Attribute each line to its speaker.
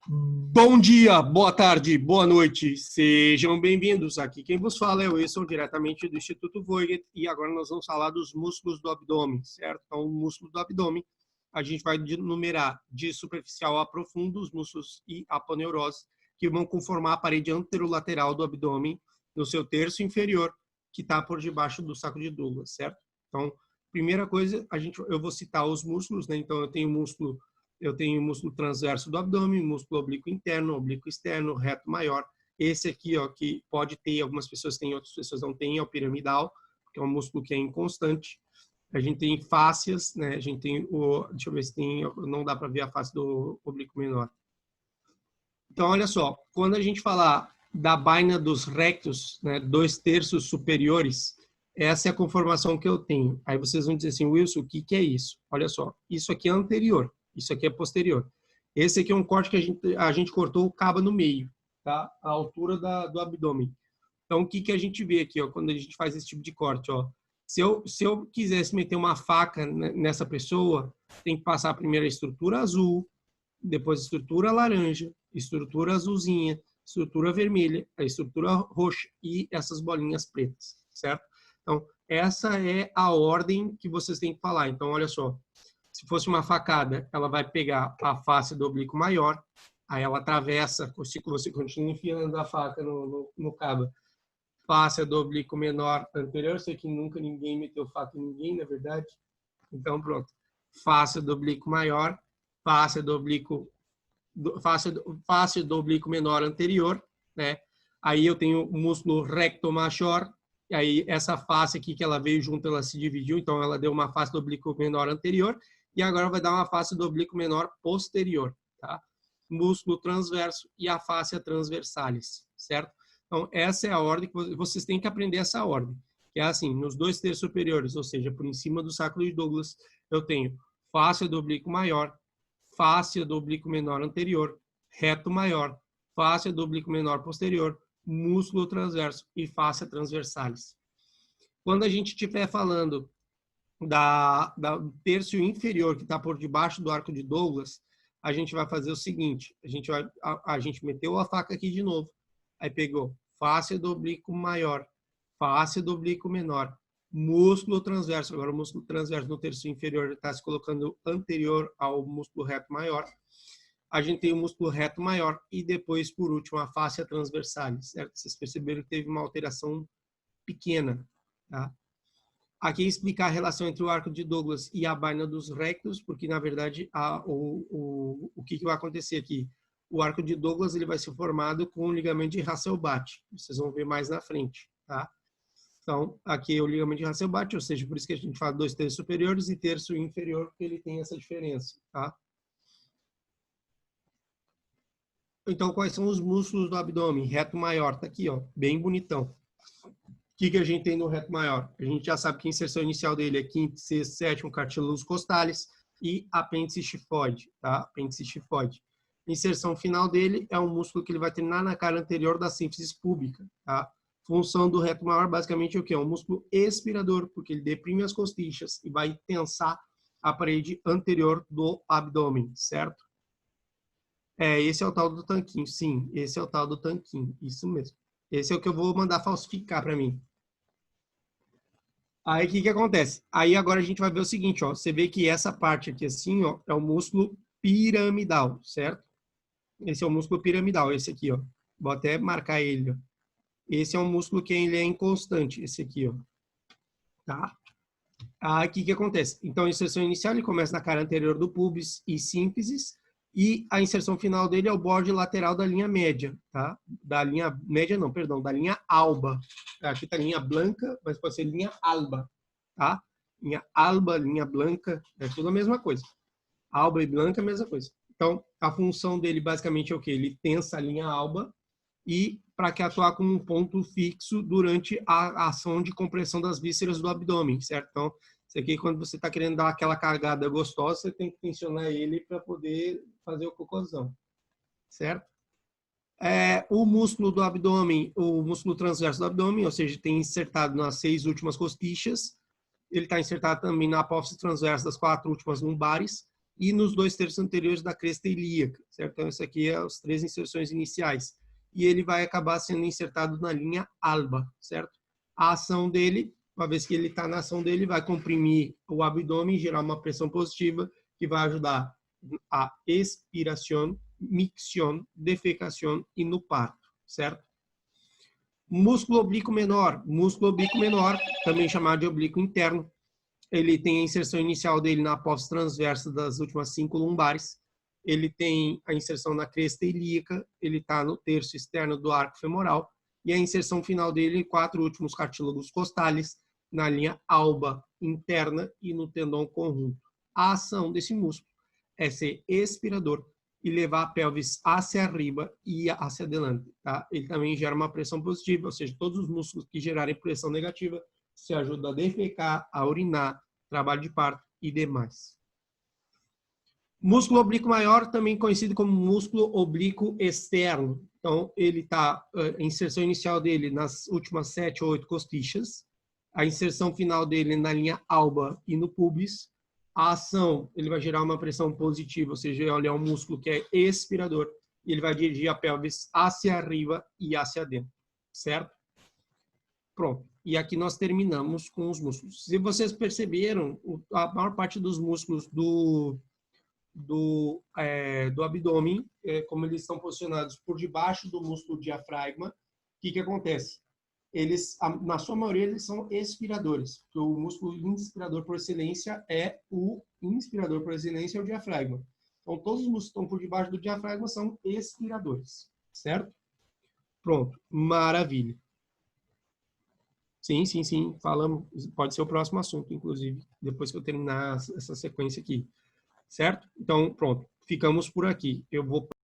Speaker 1: Bom dia, boa tarde, boa noite, sejam bem-vindos. Aqui quem vos fala é o Wilson, diretamente do Instituto Voigt, e agora nós vamos falar dos músculos do abdômen, certo? Então, o músculo do abdômen, a gente vai numerar de superficial a profundo os músculos e aponeurose, que vão conformar a parede anterolateral do abdômen, no seu terço inferior, que está por debaixo do saco de Douglas, certo? Então, primeira coisa, eu vou citar os músculos, né? Então, eu tenho o músculo transverso do abdômen, músculo oblíquo interno, oblíquo externo, reto maior. Esse aqui, ó, que pode ter, algumas pessoas têm, outras pessoas não têm, é o piramidal, que é um músculo que é inconstante. A gente tem fáscias, né? A gente tem deixa eu ver se tem, não dá para ver a face do oblíquo menor. Então, olha só, quando a gente falar da baina dos rectos, né, 2/3 superiores, essa é a conformação que eu tenho. Aí vocês vão dizer assim, Wilson, o que é isso? Olha só, isso aqui é anterior. Isso aqui é posterior. Esse aqui é um corte que a gente cortou o cabo no meio, tá? A altura do abdômen. Então, o que a gente vê aqui, ó, quando a gente faz esse tipo de corte, ó? Se eu quisesse meter uma faca nessa pessoa, tem que passar primeiro a estrutura azul, depois a estrutura laranja, estrutura azulzinha, estrutura vermelha, a estrutura roxa e essas bolinhas pretas, certo? Então, essa é a ordem que vocês têm que falar. Então, olha só. Se fosse uma facada, ela vai pegar a face do oblíquo maior, aí ela atravessa, você continua enfiando a faca no cabo, face do oblíquo menor anterior, sei que nunca ninguém meteu faca em ninguém, na verdade. Então, pronto. Face do oblíquo maior, face do oblíquo menor anterior, né? Aí eu tenho o músculo recto major, e aí essa face aqui que ela veio junto, ela se dividiu, então ela deu uma face do oblíquo menor anterior, e agora vai dar uma face do oblíquo menor posterior, tá? Músculo transverso e a fáscia transversalis, certo? Então, essa é a ordem que vocês têm que aprender, essa ordem. Que é assim, nos 2/3 superiores, ou seja, por em cima do sacro de Douglas, eu tenho fáscia do oblíquo maior, fáscia do oblíquo menor anterior, reto maior, fáscia do oblíquo menor posterior, músculo transverso e fáscia transversalis. Quando a gente estiver falando do terço inferior que está por debaixo do arco de Douglas, a gente vai fazer o seguinte, a gente meteu a faca aqui de novo, aí pegou fáscia do oblíquo maior, fáscia do oblíquo menor, músculo transverso, agora o músculo transverso no terço inferior está se colocando anterior ao músculo reto maior, a gente tem o músculo reto maior e depois, por último, a fáscia transversalis, certo? Vocês perceberam que teve uma alteração pequena, tá? Aqui explicar a relação entre o arco de Douglas e a baina dos rectos, porque, na verdade, o que vai acontecer aqui? O arco de Douglas ele vai ser formado com o ligamento de Hasselbalch. Vocês vão ver mais na frente, tá? Então, aqui é o ligamento de Hasselbalch, ou seja, por isso que a gente fala 2/3 superiores e terço inferior, porque ele tem essa diferença, tá? Então, quais são os músculos do abdômen? Reto maior, tá aqui, ó, bem bonitão. O que a gente tem no reto maior? A gente já sabe que a inserção inicial dele é quinto, sexto, sétimo, cartílagos costales e apêndice xifoide, tá? Apêndice xifoide. Inserção final dele é um músculo que ele vai terminar na cara anterior da síntese púbica, tá? Função do reto maior basicamente é o quê? É um músculo expirador, porque ele deprime as costichas e vai tensar a parede anterior do abdômen, certo? Esse é o tal do tanquinho, sim, esse é o tal do tanquinho, isso mesmo. Esse é o que eu vou mandar falsificar para mim. Aí, o que acontece? Aí, agora a gente vai ver o seguinte, ó. Você vê que essa parte aqui, assim, ó, é o músculo piramidal, certo? Esse é o músculo piramidal, esse aqui, ó. Vou até marcar ele, ó. Esse é um músculo que ele é inconstante, esse aqui, ó. Tá? Aí, o que acontece? Então, a inserção inicial, ele começa na cara anterior do pubis e símfisis, e a inserção final dele é o borde lateral da linha média, tá? Da linha média não, perdão, da linha alba. Aqui tá linha branca, mas pode ser linha alba, tá? Linha alba, linha branca, é tudo a mesma coisa. Alba e branca, a mesma coisa. Então, a função dele basicamente é o quê? Ele tensa a linha alba e para que atuar como um ponto fixo durante a ação de compressão das vísceras do abdômen, certo? Então, isso aqui, quando você está querendo dar aquela cargada gostosa, você tem que tensionar ele para poder fazer o cocôzão, certo? O músculo do abdômen, o músculo transverso do abdômen, ou seja, tem insertado nas 6 últimas costichas, ele está insertado também na apófise transversa das 4 últimas lombares, e nos 2/3 anteriores da cresta ilíaca, certo? Então, essa aqui é as 3 inserções iniciais. E ele vai acabar sendo insertado na linha alba, certo? A ação dele, uma vez que ele está na ação dele, vai comprimir o abdômen, gerar uma pressão positiva, que vai ajudar a expiração, micção, defecação e no parto, certo? Músculo oblíquo menor, também chamado de oblíquo interno, ele tem a inserção inicial dele na apófise transversa das últimas 5 lumbares, ele tem a inserção na cresta ilíaca, ele está no terço externo do arco femoral, e a inserção final dele, 4 últimos cartílagos costales, na linha alba interna e no tendão conjunto. A ação desse músculo é ser expirador e levar a pelvis hacia arriba e hacia adelante. Tá? Ele também gera uma pressão positiva, ou seja, todos os músculos que gerarem pressão negativa se ajudam a defecar, a urinar, trabalho de parto e demais. Músculo oblíquo maior, também conhecido como músculo oblíquo externo. Então, ele está, a inserção inicial dele nas últimas 7 ou 8 costichas, a inserção final dele na linha alba e no pubis. A ação, ele vai gerar uma pressão positiva, ou seja, ele é um músculo que é expirador, e ele vai dirigir a pelvis hacia arriba e hacia dentro, certo? Pronto. E aqui nós terminamos com os músculos. Se vocês perceberam, a maior parte dos músculos do abdômen, como eles estão posicionados por debaixo do músculo diafragma, o que acontece? Eles, na sua maioria, eles são expiradores. Porque o músculo inspirador por excelência é o diafragma. Então, todos os músculos que estão por debaixo do diafragma são expiradores, certo? Pronto, maravilha. Sim, falamos. Pode ser o próximo assunto, inclusive, depois que eu terminar essa sequência aqui. Certo? Então, pronto. Ficamos por aqui. Eu vou